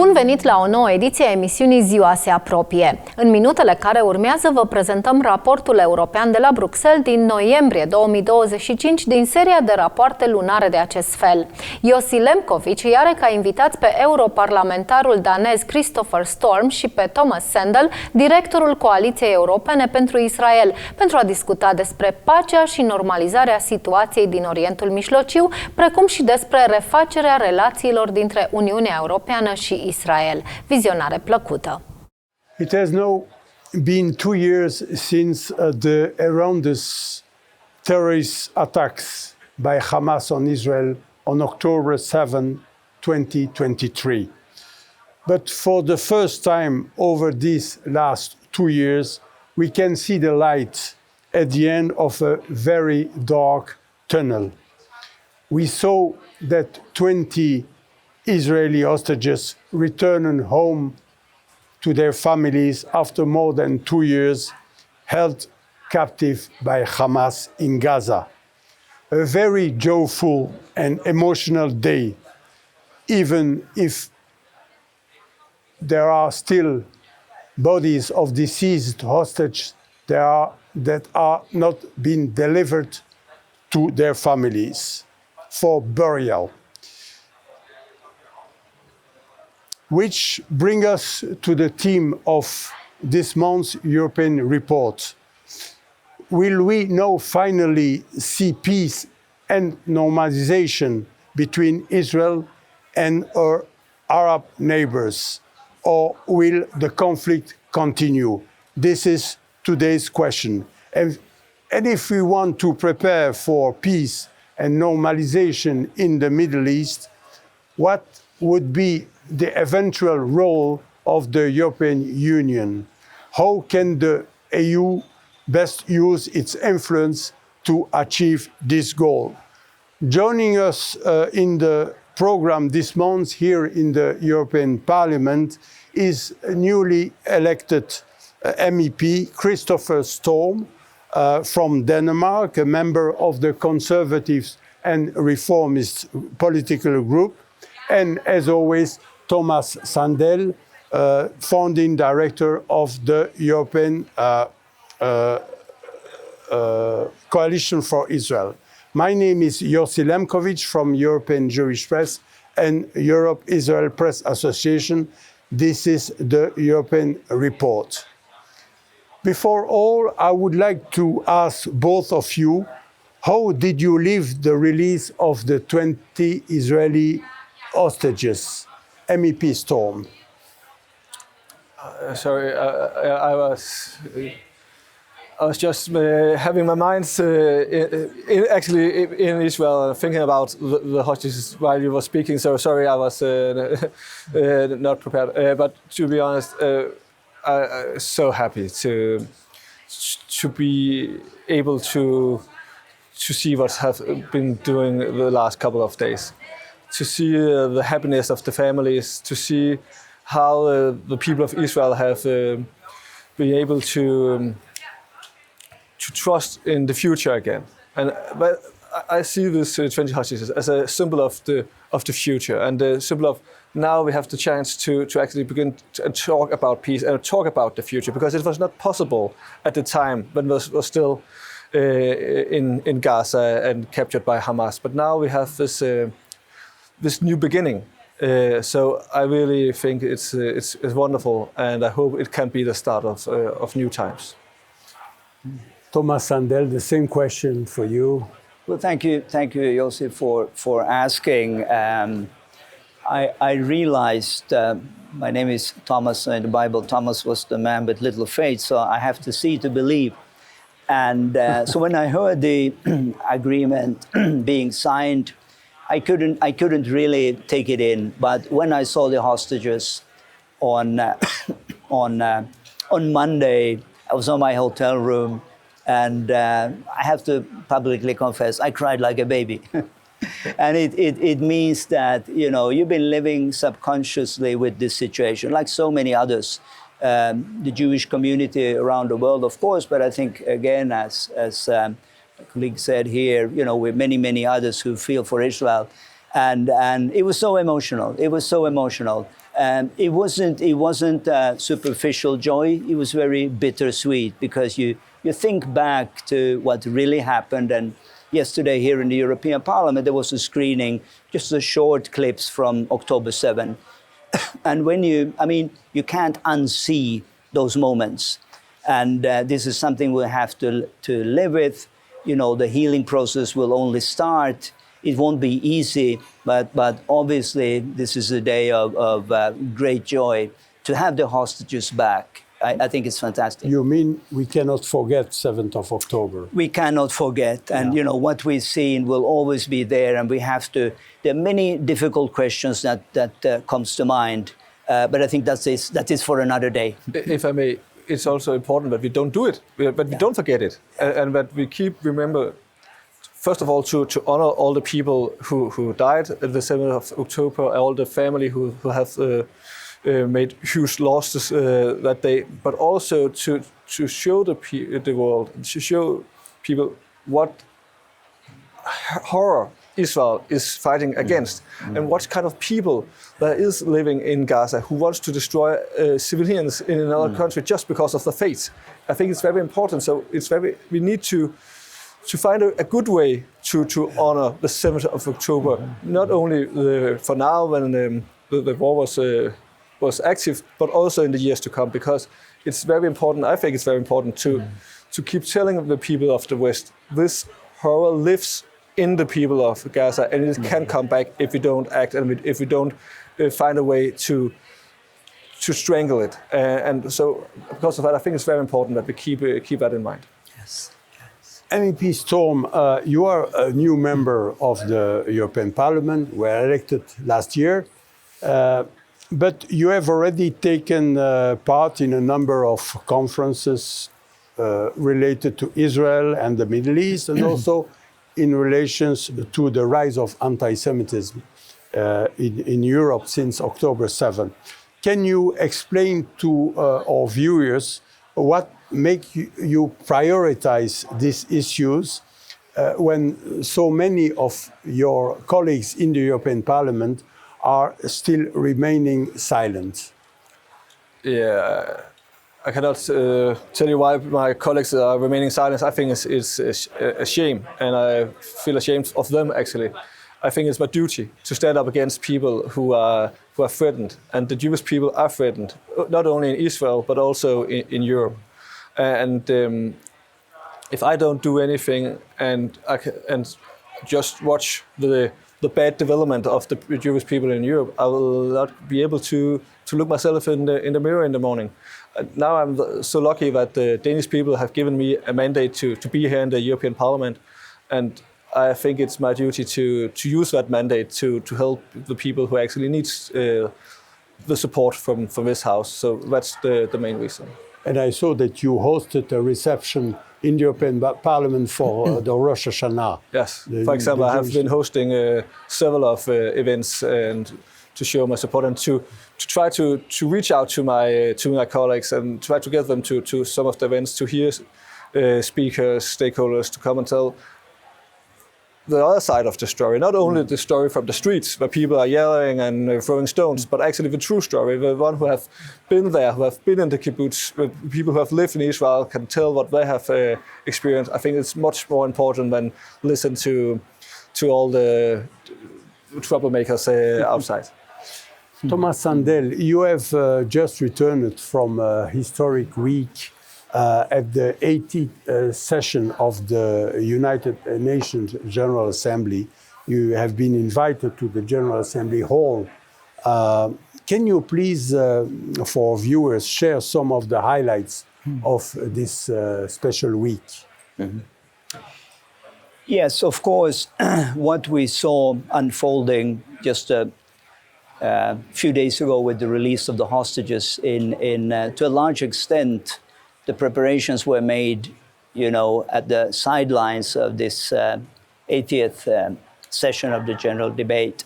Bun venit la o nouă ediție a emisiunii Ziua se apropie. În minutele care urmează vă prezentăm raportul european de la Bruxelles din noiembrie 2025 din seria de rapoarte lunare de acest fel. Yossi Lempkowicz îi are ca invitați pe europarlamentarul danez Kristoffer Storm și pe Tomas Sandell, directorul Coaliției Europene pentru Israel, pentru a discuta despre pacea și normalizarea situației din Orientul Mijlociu, precum și despre refacerea relațiilor dintre Uniunea Europeană și Israel. Vizionare plăcută! It has now been 2 years since the horrendous terrorist attacks by Hamas on Israel on October 7, 2023. But for the first time over these last 2 years, we can see the light at the end of a very dark tunnel. We saw that 20 Israeli hostages returned home to their families after more than 2 years held captive by Hamas in Gaza. A very joyful and emotional day, even if there are still bodies of deceased hostages that are not being delivered to their families for burial. Which brings us to the theme of this month's European report. Will we now finally see peace and normalization between Israel and our Arab neighbors, or will the conflict continue? This is today's question. And if we want to prepare for peace and normalization in the Middle East, what would be the eventual role of the European Union? How can the EU best use its influence to achieve this goal? Joining us in the program this month here in the European Parliament is a newly elected MEP, Kristoffer Storm, from Denmark, a member of the Conservatives and Reformist political group, and as always, Tomas Sandell, founding director of the European Coalition for Israel. My name is Yossi Lempkowicz from European Jewish Press and Europe-Israel Press Association. This is the European Report. Before all, I would like to ask both of you, how did you leave the release of the 20 Israeli hostages? MEP Storm. Sorry, I was just having my mind in Israel, thinking about the hostages while you were speaking. So sorry, I was not prepared. But to be honest, I'm so happy to be able to see what have been doing the last couple of days. To see the happiness of the families, to see how the people of Israel have been able to trust in the future again. But I see this 20 hostages as a symbol of the future, and a symbol of now we have the chance to actually begin to talk about peace and talk about the future, because it was not possible at the time when it was still in Gaza and captured by Hamas. But now we have this new beginning. So I really think it's wonderful, and I hope it can be the start of new times. Tomas Sandell, the same question for you. Well, thank you, Yossi, for asking. I realized my name is Thomas. In the Bible, Thomas was the man with little faith, so I have to see to believe. And so when I heard the agreement being signed, I couldn't really take it in. But when I saw the hostages on Monday, I was in my hotel room, and I have to publicly confess, I cried like a baby. And it means that, you know, you've been living subconsciously with this situation, like so many others. The Jewish community around the world, of course, but I think, again, as a colleague said here, you know, with many others who feel for Israel. And it was so emotional. It was so emotional. It wasn't superficial joy. It was very bittersweet because you think back to what really happened. And yesterday here in the European Parliament, there was a screening, just a short clips from October 7. And you can't unsee those moments. And this is something we'll have to live with. The healing process will only start. It won't be easy, but obviously this is a day of great joy to have the hostages back. I think it's fantastic. You mean we cannot forget 7th of October? We cannot forget. And, what we've seen will always be there. And we have to, there are many difficult questions that comes to mind. But I think that is for another day. If I may, it's also important that we don't do it, but we don't forget it. And that we remember, first of all, to honor all the people who died at the 7th of October, all the family who have made huge losses that day, but also to show the world, to show people what horror Israel is fighting against, and what kind of people there is living in Gaza who wants to destroy civilians in another country just because of their faith. I think it's very important. So we need to find a good way to honor the 7th of October, not only for now when the war was active, but also in the years to come, because it's very important. I think it's very important to keep telling the people of the West this horror lives in the people of Gaza, and it can come back if we don't act and if we don't find a way to strangle it. And so, because of that, I think it's very important that we keep that in mind. Yes. MEP Storm, you are a new member of the European Parliament, were elected last year, but you have already taken part in a number of conferences related to Israel and the Middle East, and also in relation to the rise of anti-Semitism in Europe since October 7. Can you explain to our viewers what makes you prioritize these issues when so many of your colleagues in the European Parliament are still remaining silent? Yeah. I cannot tell you why my colleagues are remaining silent. I think it's a shame, and I feel ashamed of them, actually. I think it's my duty to stand up against people who are threatened, and the Jewish people are threatened, not only in Israel, but also in Europe. And if I don't do anything and just watch the bad development of the Jewish people in Europe, I will not be able to look myself in the mirror in the morning. Now I'm so lucky that the Danish people have given me a mandate to be here in the European Parliament, and I think it's my duty to use that mandate to help the people who actually need the support from this House. So that's the main reason. And I saw that you hosted a reception in the European Parliament for the Rosh Hashanah. Yes, for example, I have been hosting several of events and to show my support and to try to reach out to my colleagues and try to get them to some of the events, to hear speakers, stakeholders, to come and tell the other side of the story, not only the story from the streets where people are yelling and throwing stones, but actually the true story, the one who have been there, who have been in the kibbutz, people who have lived in Israel can tell what they have experienced. I think it's much more important than listen to all the troublemakers outside. Tomas Sandell, you have just returned from a historic week at the 80th session of the United Nations General Assembly. You have been invited to the General Assembly Hall. Can you please, for viewers, share some of the highlights of this special week? Mm-hmm. Yes, of course, what we saw unfolding just a few days ago with the release of the hostages to a large extent, the preparations were made, at the sidelines of this 80th session of the general debate.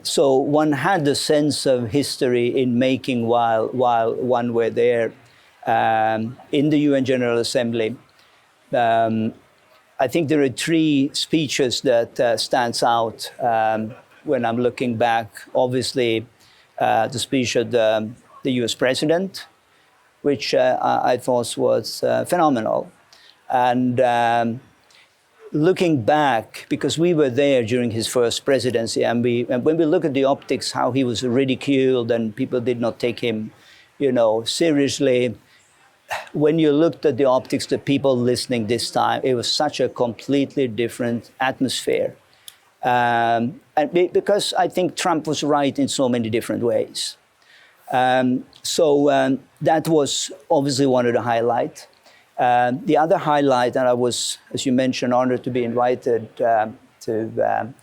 So one had the sense of history in making while one were there in the UN General Assembly. I think there are three speeches that stands out when I'm looking back. Obviously, the speech of the US president, which I thought was phenomenal. And looking back, because we were there during his first presidency, and when we look at the optics, how he was ridiculed and people did not take him, seriously. When you looked at the optics, the people listening this time, it was such a completely different atmosphere. And because I think Trump was right in so many different ways. So that was obviously one of the highlights. The other highlight, and I was, as you mentioned, honored to be invited to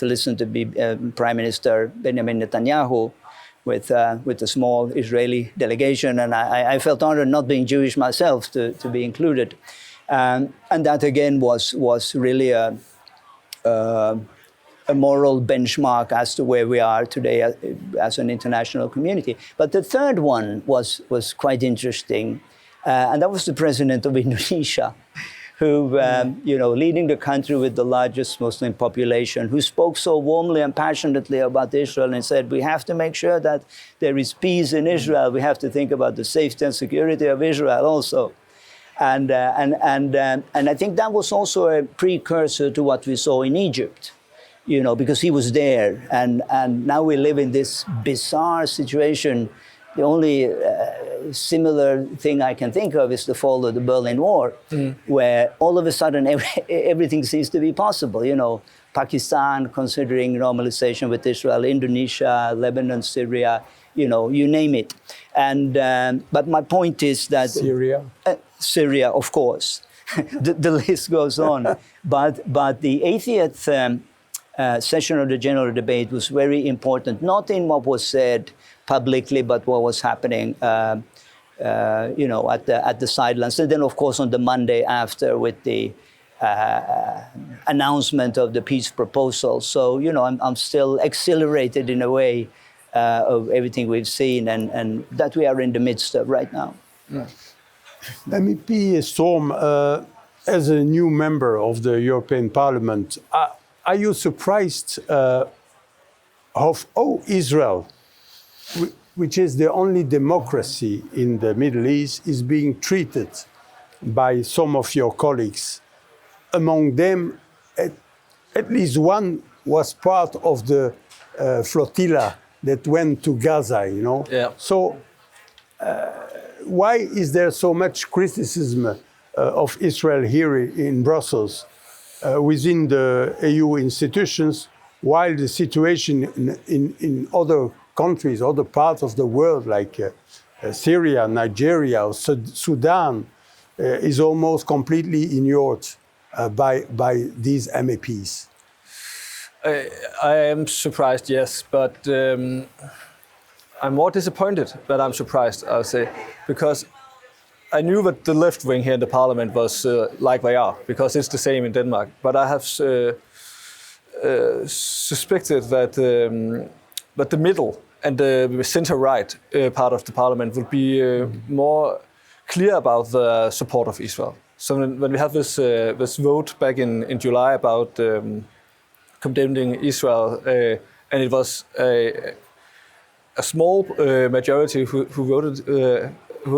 listen to Prime Minister Benjamin Netanyahu with a small Israeli delegation, and I felt honored, not being Jewish myself, to be included. And that again was really a moral benchmark as to where we are today as an international community. But the third one was quite interesting, and that was the president of Indonesia, who, leading the country with the largest Muslim population, who spoke so warmly and passionately about Israel and said, we have to make sure that there is peace in Israel. We have to think about the safety and security of Israel also. And I think that was also a precursor to what we saw in Egypt, because he was there. And now we live in this bizarre situation. The only similar thing I can think of is the fall of the Berlin Wall, where all of a sudden everything seems to be possible. Pakistan considering normalization with Israel, Indonesia, Lebanon, Syria, you name it. But my point is that Syria, of course, the list goes on. But the 80th session of the general debate was very important, not in what was said publicly, but what was happening, at the sidelines. And then, of course, on the Monday after, with the announcement of the peace proposal. So, I'm still exhilarated in a way of everything we've seen and that we are in the midst of right now. Yeah. MEP Storm, as a new member of the European Parliament, are you surprised of how Israel, which is the only democracy in the Middle East, is being treated by some of your colleagues? Among them, at least one was part of the flotilla that went to Gaza, Yeah. So why is there so much criticism of Israel here in Brussels within the EU institutions, while the situation in other countries, other parts of the world, like Syria, Nigeria, or Sudan, is almost completely ignored by these MEPs? I am surprised, yes, but I'm more disappointed that I'm surprised, I'll say, because I knew that the left wing here in the parliament was like they are, because it's the same in Denmark. But I have suspected that the middle and the center-right part of the parliament would be more clear about the support of Israel. So when we had this vote back in July about condemning Israel, and it was a small majority who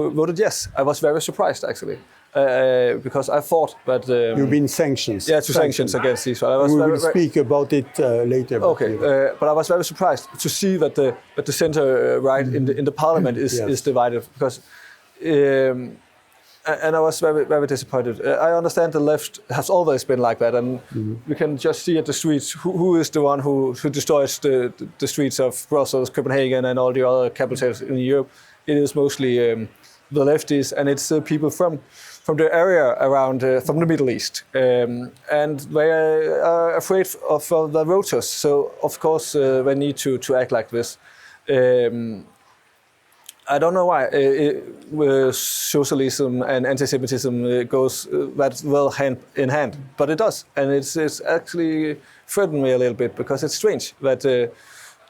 voted yes, I was very surprised actually, because I thought that you've been sanctioned. Yeah, to sanctions against Israel. We will speak about it later. Okay, but I was very surprised to see that the center right in the parliament is divided, because. And I was very, very disappointed. I understand the left has always been like that, and we can just see at the streets who is the one who destroys the streets of Brussels, Copenhagen, and all the other capitals in Europe. It is mostly the leftists, and it's people from the area around, from the Middle East, and they are afraid of the voters. So of course they need to act like this. I don't know why socialism and anti-Semitism goes that well hand in hand, but it does, and it's actually threatened me a little bit, because it's strange that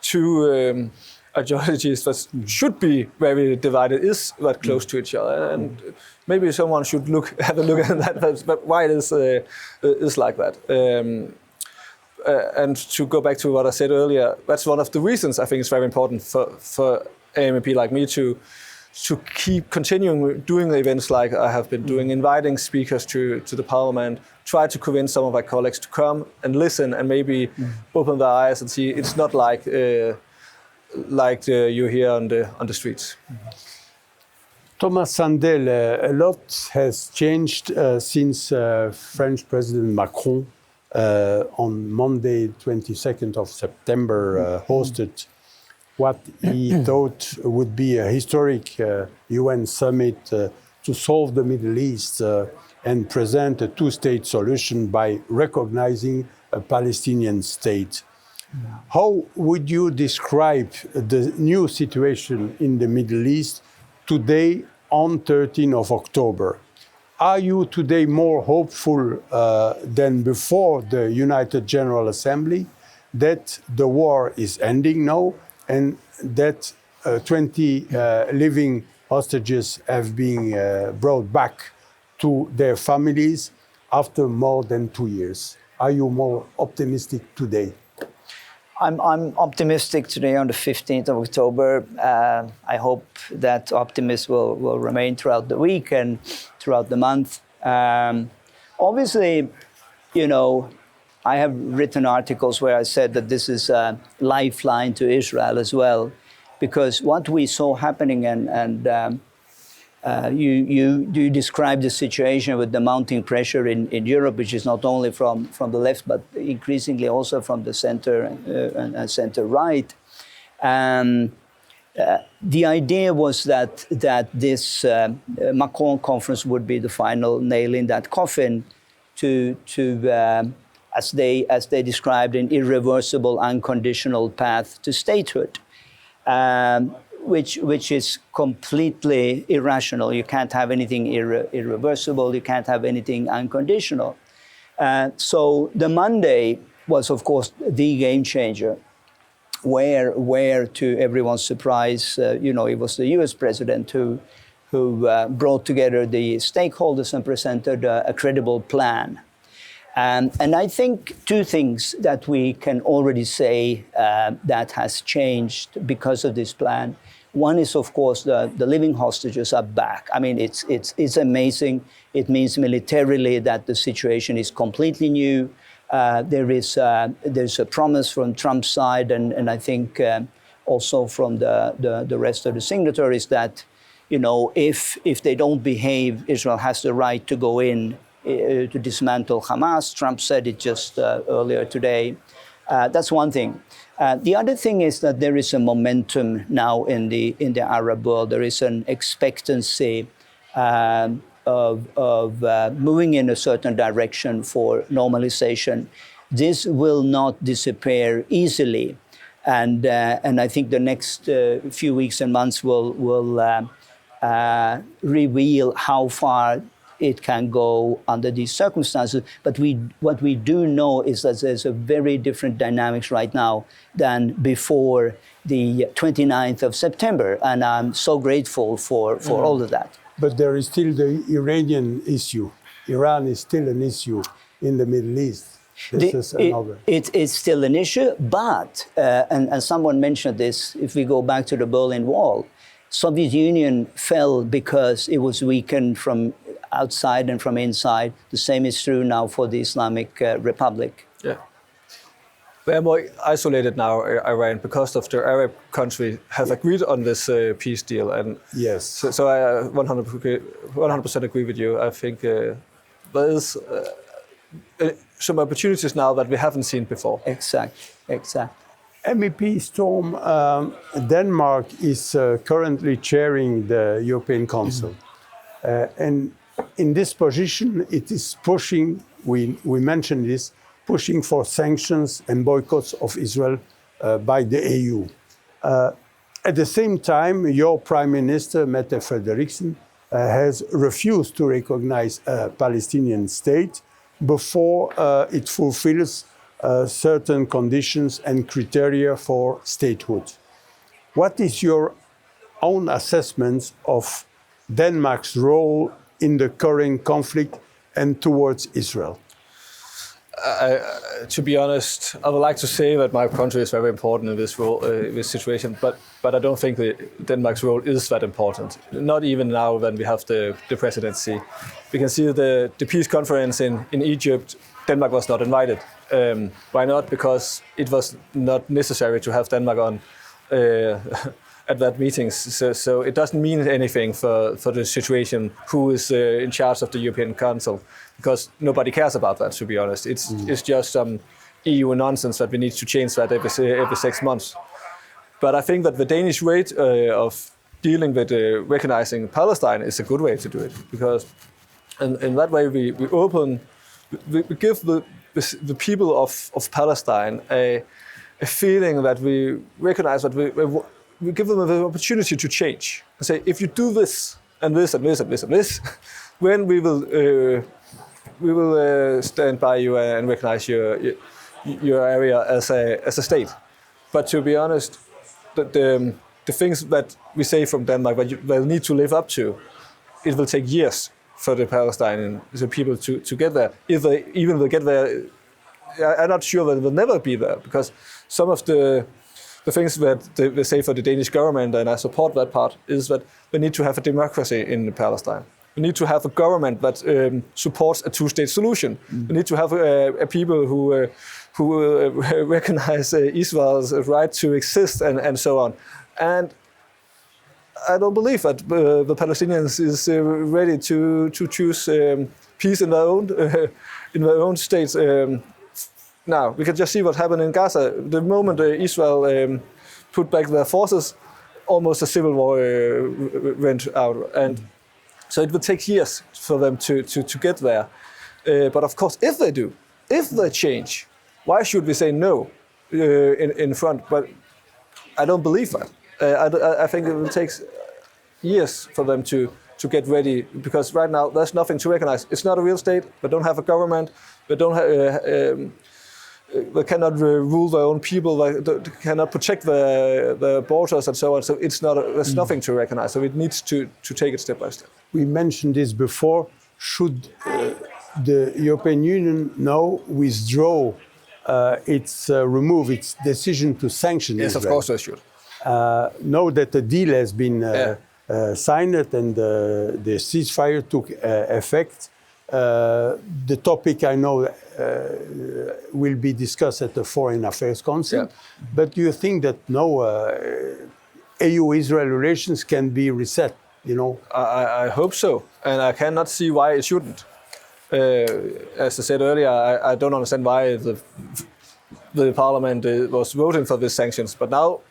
two ideologies that should be very divided is that close to each other, and maybe someone should have a look at that. But why it is like that? And to go back to what I said earlier, that's one of the reasons I think it's very important for MEP like me to keep continuing doing events like I have been doing, inviting speakers to the parliament, try to convince some of my colleagues to come and listen and maybe open their eyes and see it's not like you hear on the streets. Tomas Sandell, a lot has changed since French President Macron on Monday, 22nd of September, hosted what he thought would be a historic UN summit to solve the Middle East and present a two-state solution by recognizing a Palestinian state. How would you describe the new situation in the Middle East today on 13th of October? Are you today more hopeful than before the United General Assembly that the war is ending now and that 20 living hostages have been brought back to their families after more than 2 years? Are you more optimistic today? I'm optimistic today on the 15th of October. I hope that optimism will remain throughout the week and throughout the month. Obviously, you know, I have written articles where I said that this is a lifeline to Israel as well, because what we saw happening, and you described the situation with the mounting pressure in Europe, which is not only from the left, but increasingly also from the center and center right. The idea was that this Macron conference would be the final nail in that coffin to as they described, an irreversible, unconditional path to statehood, which is completely irrational. You can't have anything irreversible. You can't have anything unconditional. So the Monday was, of course, the game changer, where to everyone's surprise, it was the U.S. president who brought together the stakeholders and presented a credible plan. And I think two things that we can already say that has changed because of this plan. One is, of course, the living hostages are back. I mean, it's amazing. It means militarily that the situation is completely new. There's a promise from Trump's side, and I think also from the rest of the signatories that, if they don't behave, Israel has the right to go in to dismantle Hamas. Trump said it just earlier today. That's one thing. The other thing is that there is a momentum now in the Arab world. There is an expectancy of moving in a certain direction for normalization. This will not disappear easily, and I think the next few weeks and months will reveal how far it can go under these circumstances. But what we do know is that there's a very different dynamics right now than before the 29th of September. And I'm so grateful for all of that. But there is still the Iranian issue. Iran is still an issue in the Middle East. It's still an issue, but, and someone mentioned this, if we go back to the Berlin Wall, Soviet Union fell because it was weakened from outside and from inside. The same is true now for the Islamic Republic. Yeah. They're more isolated now, Iran, because of the Arab country have agreed on this peace deal. And yes. So I 100% agree with you. I think there is some opportunities now that we haven't seen before. Exactly. MEP Storm, Denmark is currently chairing the European Council. And in this position, it is pushing, we mentioned this, pushing for sanctions and boycotts of Israel by the EU. At the same time, your Prime Minister, Mette Frederiksen, has refused to recognize a Palestinian state before it fulfills certain conditions and criteria for statehood. What is your own assessment of Denmark's role in the current conflict and towards Israel? To be honest, I would like to say that my country is very important in this role, this situation, but I don't think that Denmark's role is that important. Not even now when we have the presidency. We can see the peace conference in Egypt. Denmark was not invited. Why not? Because it was not necessary to have Denmark on at that meeting. So it doesn't mean anything for the situation who is in charge of the European Council, because nobody cares about that, to be honest. It's just some EU nonsense that we need to change that every 6 months. But I think that the Danish way of dealing with recognizing Palestine is a good way to do it, because in that way we give the people of Palestine a feeling that we recognize that we give them the opportunity to change and say, if you do this and this and this and this and this, then we will stand by you and recognize your area as a state. But to be honest, the things that we say from Denmark that they need to live up to, it will take years for the Palestinian people to get there. If they even will get there, I'm not sure that they will never be there, because some of the things that they say for the Danish government, and I support that part, is that we need to have a democracy in Palestine. We need to have a government that supports a two-state solution. We need to have a people who recognize Israel's right to exist and so on. And I don't believe that the Palestinians is ready to choose peace in their own states. Now, we can just see what happened in Gaza. The moment Israel put back their forces, almost a civil war went out. And so it will take years for them to get there. But of course, if they change, why should we say no in front? But I don't believe that. I think it will take years for them to get ready, because right now there's nothing to recognize. It's not a real state. They don't have a government. They cannot rule their own people. They cannot protect their borders and so on. So there's nothing to recognize. So it needs to take it step by step. We mentioned this before. Should the European Union now withdraw remove its decision to sanction Yes, Israel? of course they should. Know that the deal has been signed and the ceasefire took effect. The topic, I know, will be discussed at the Foreign Affairs Council. Yeah. But do you think that now EU-Israel relations can be reset? I hope so, and I cannot see why it shouldn't. As I said earlier, I don't understand why the parliament was voting for these sanctions. But now,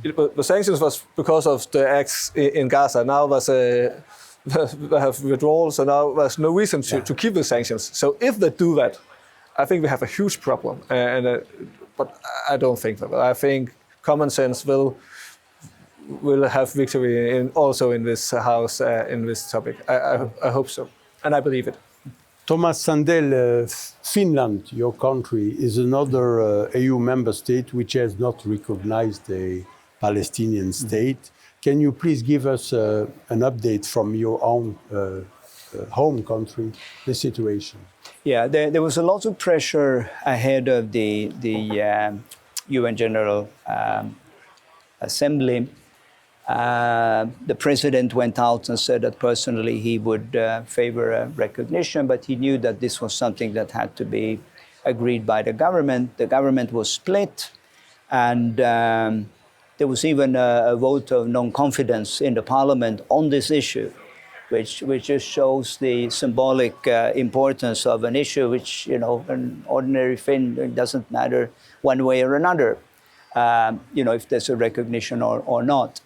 the sanctions was because of the acts in Gaza. Now they have withdrawals, so now there's no reason to keep the sanctions. So if they do that, I think we have a huge problem. But I don't think that. I think common sense will have victory also in this house in this topic. I hope so, and I believe it. Tomas Sandell, Finland, your country, is another EU member state which has not recognized a Palestinian state. Can you please give us an update from your own home country, the situation? Yeah, there was a lot of pressure ahead of the UN General Assembly. The president went out and said that personally he would favor a recognition, but he knew that this was something that had to be agreed by the government. The government was split, and there was even a vote of non-confidence in the parliament on this issue, which just shows the symbolic importance of an issue which, an ordinary Finn, it doesn't matter one way or another, if there's a recognition or not.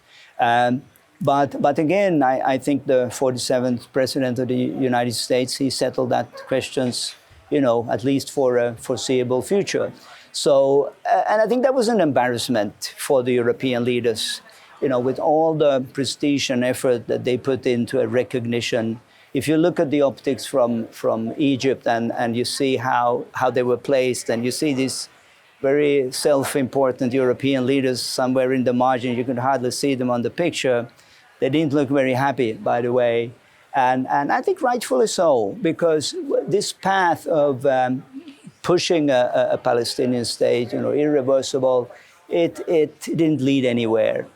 But again, I think the 47th president of the United States, he settled that questions, at least for a foreseeable future. So, and I think that was an embarrassment for the European leaders, with all the prestige and effort that they put into a recognition. If you look at the optics from Egypt and you see how they were placed, and you see these very self-important European leaders somewhere in the margin, you can hardly see them on the picture. They didn't look very happy, by the way. And I think rightfully so, because this path of pushing a Palestinian state, irreversible, it didn't lead anywhere.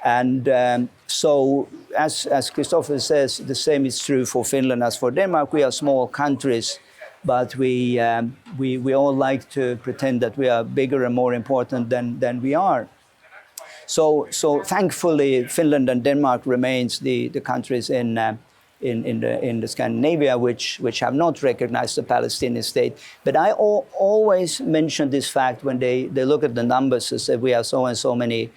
And so, as Kristoffer says, the same is true for Finland as for Denmark. We are small countries, but we all like to pretend that we are bigger and more important than we are. So thankfully, Finland and Denmark remains the countries in the Scandinavia which have not recognized the Palestinian state. But I always mention this fact when they look at the numbers and say we have so and so many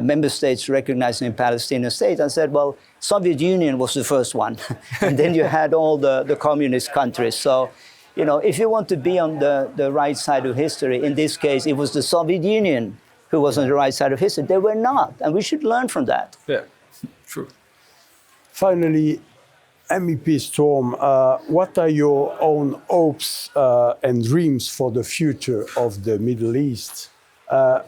member states recognizing a Palestinian state. I said, well, Soviet Union was the first one, and then you had all the communist countries. So, if you want to be on the right side of history, in this case, it was the Soviet Union who was on the right side of history. They were not, and we should learn from that. Yeah, true. Finally, MEP Storm, what are your own hopes and dreams for the future of the Middle East?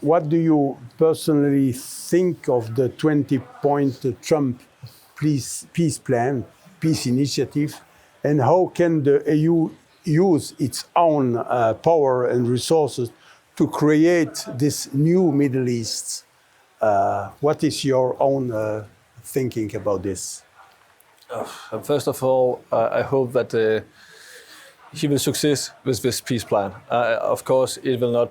What do you personally think of the 20-point Trump peace plan, peace initiative, and how can the EU use its own power and resources to create this new Middle East? What is your own thinking about this? First of all, I hope that he will succeed with this peace plan. Of course, it will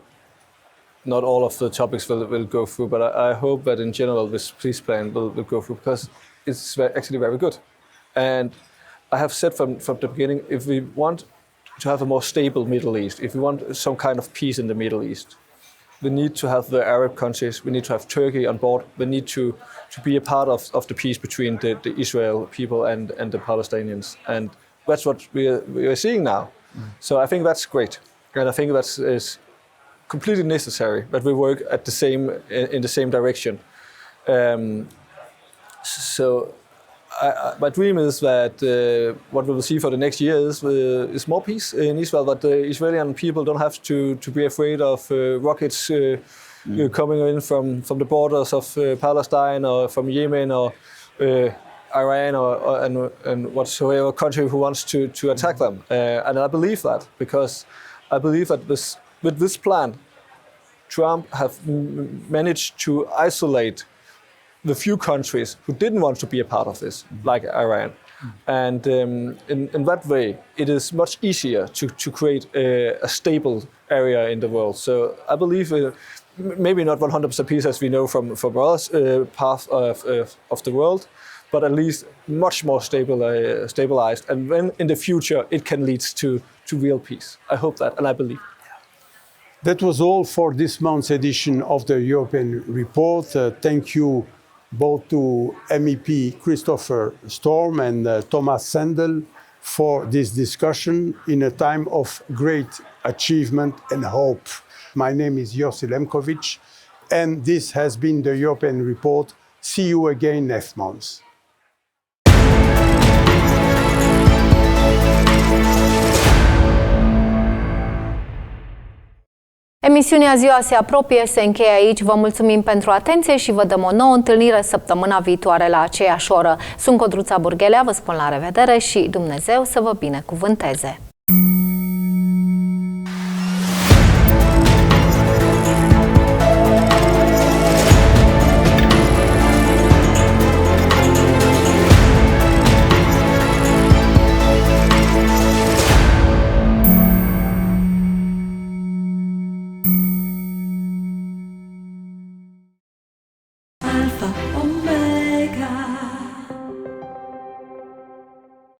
not all of the topics will go through, but I hope that in general this peace plan will go through, because it's actually very good. And I have said from the beginning, if we want to have a more stable Middle East, if we want some kind of peace in the Middle East, we need to have the Arab countries, we need to have Turkey on board, we need to be a part of the peace between the Israel people and the Palestinians. And that's what we are seeing now. So I think that's great. And I think that is completely necessary that we work in the same direction. So my dream is that what we will see for the next years is more peace in Israel, that the Israeli people don't have to be afraid of rockets coming in from the borders of Palestine or from Yemen or Iran and whatsoever country who wants to attack them. And I believe that, because I believe that with this plan, Trump have managed to isolate the few countries who didn't want to be a part of this, like Iran. And in that way, it is much easier to create a stable area in the world. So I believe maybe not 100% peace as we know from our path of the world, but at least much more stabilized. And then in the future, it can lead to real peace. I hope that, and I believe. That was all for this month's edition of the European Report. Thank you both to MEP Kristoffer Storm and Tomas Sandell for this discussion in a time of great achievement and hope. My name is Yossi Lempkowicz, and this has been the European Report. See you again next month. Emisiunea Ziua se apropie și se încheie aici. Vă mulțumim pentru atenție și vă dăm o nouă întâlnire săptămâna viitoare la aceeași oră. Sunt Codruța Burghelea, vă spun la revedere și Dumnezeu să vă binecuvânteze! Alpha.